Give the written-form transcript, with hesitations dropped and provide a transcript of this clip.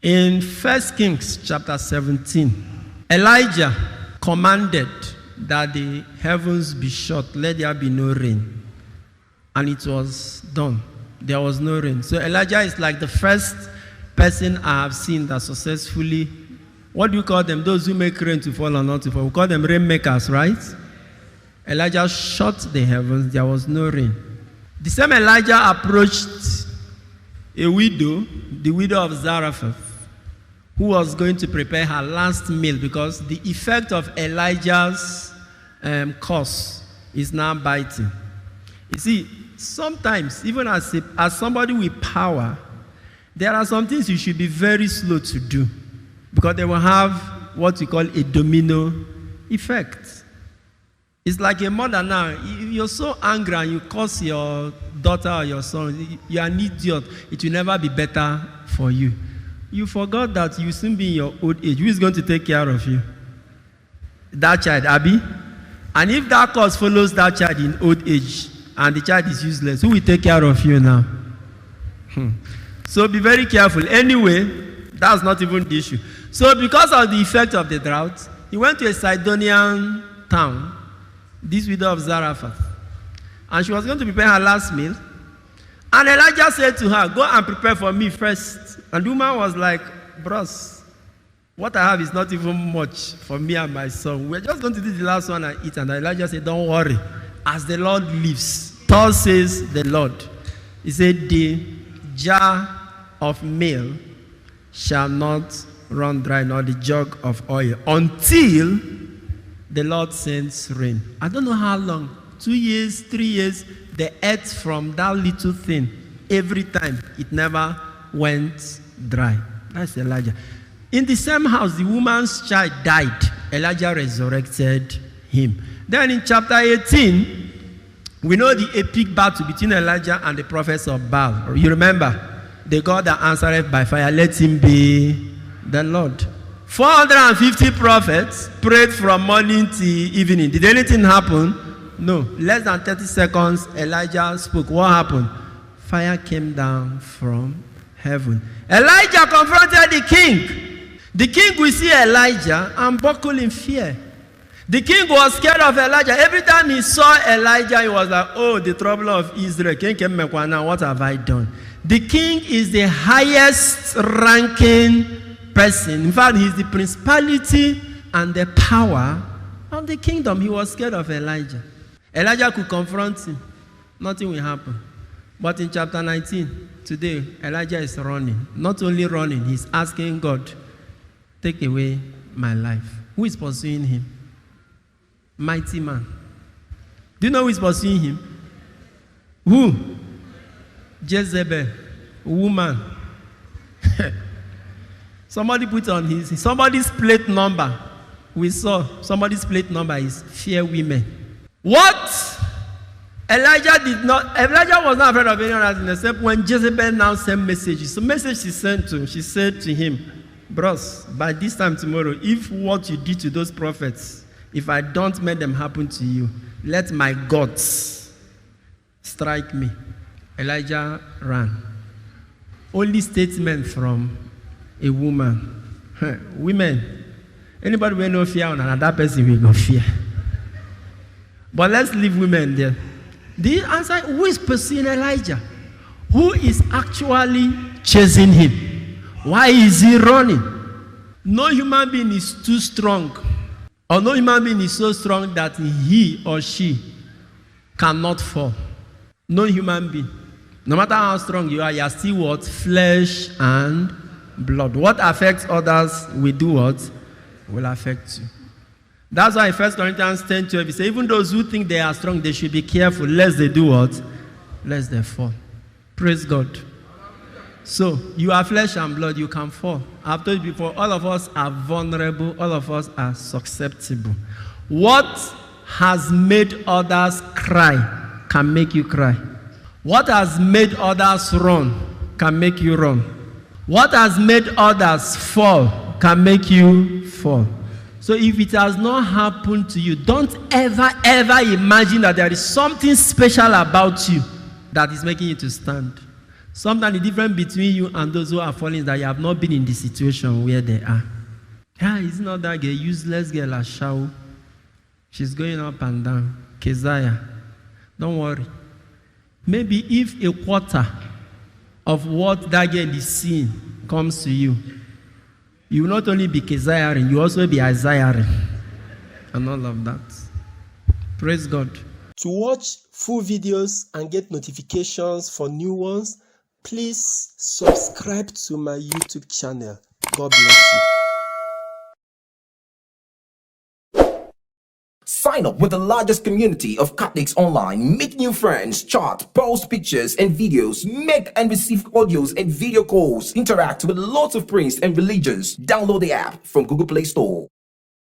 In 1 Kings chapter 17, Elijah commanded that the heavens be shut, let there be no rain. And it was done. There was no rain. So Elijah is like the first person I have seen that successfully, what do you call them? Those who make rain to fall or not to fall. We call them rainmakers, right? Elijah shut the heavens. There was no rain. The same Elijah approached a widow, the widow of Zarephath, who was going to prepare her last meal because the effect of Elijah's curse is now biting. You see, sometimes, even as somebody with power, there are some things you should be very slow to do because they will have what we call a domino effect. It's like a mother now. If you're so angry and you curse your daughter or your son, you are an idiot. It will never be better for you. You forgot that you will soon be in your old age. Who is going to take care of you? That child, Abby? And if that curse follows that child in old age and the child is useless, who will take care of you now? So be very careful. Anyway, that's not even the issue. So because of the effect of the drought, he went to a Sidonian town, this widow of Zarephath, and she was going to prepare her last meal. And Elijah said to her, go and prepare for me first. And the woman was like, bros, what I have is not even much for me and my son. We're just going to do the last one and eat. And Elijah said, don't worry. As the Lord lives, thus says the Lord. He said, the jar of meal shall not run dry, nor the jug of oil, until the Lord sends rain. I don't know how long, 2 years, 3 years, they ate from that little thing. Every time, it never went dry. That's Elijah. In the same house, the woman's child died. Elijah resurrected him. Then in chapter 18, we know the epic battle between Elijah and the prophets of Baal. You remember? The God that answered by fire, let him be the Lord. 450 prophets prayed from morning till evening. Did anything happen? No. Less than 30 seconds, Elijah spoke. What happened? Fire came down from heaven. Elijah confronted the king. The king will see Elijah and buckle in fear. The king was scared of Elijah. Every time he saw Elijah, he was like, oh, the trouble of Israel. What have I done? The king is the highest ranking person. In fact, he's the principality and the power of the kingdom. He was scared of Elijah. Elijah could confront him. Nothing will happen. But in chapter 19, today, Elijah is running. Not only running, he's asking God, take away my life. Who is pursuing him? Mighty man. Do you know who is pursuing him? Who? Jezebel. Woman. Somebody put on somebody's plate number. We saw somebody's plate number is fear women. What? Elijah was not afraid of anyone else except when Jezebel now sent messages. The message she sent to him, she said to him, bros, by this time tomorrow, if what you did to those prophets, if I don't make them happen to you, let my gods strike me. Elijah ran. Only statement from a woman. Women, anybody will no fear on another person will go fear. But let's leave women there. The answer, who is pursuing Elijah? Who is actually chasing him? Why is he running? No human being is too strong. Or no human being is so strong that he or she cannot fall. No human being. No matter how strong you are still what? Flesh and blood. What affects others will do what? Will affect you. That's why in 1 Corinthians 10:12, he says, even those who think they are strong, they should be careful, lest they do what? Lest they fall. Praise God. So, you are flesh and blood, you can fall. I've told you before, all of us are vulnerable, all of us are susceptible. What has made others cry can make you cry. What has made others run can make you run. What has made others fall can make you fall. So if it has not happened to you, don't ever imagine that there is something special about you that is making you to stand. Sometimes the difference between you and those who are falling is that you have not been in the situation where they are. Yeah, it's not that girl, useless girl, Ashao. She's going up and down. Keziah, don't worry. Maybe if a quarter of what that girl is seeing comes to you, you will not only be Keziah, you will also be Isaiah and all of that. Praise God. To watch full videos and get notifications for new ones, please subscribe to my YouTube channel. God bless you. Sign up with the largest community of Catholics online. Meet new friends, chat, post pictures and videos, make and receive audios and video calls, interact with lots of priests and religions. Download the app from Google Play Store.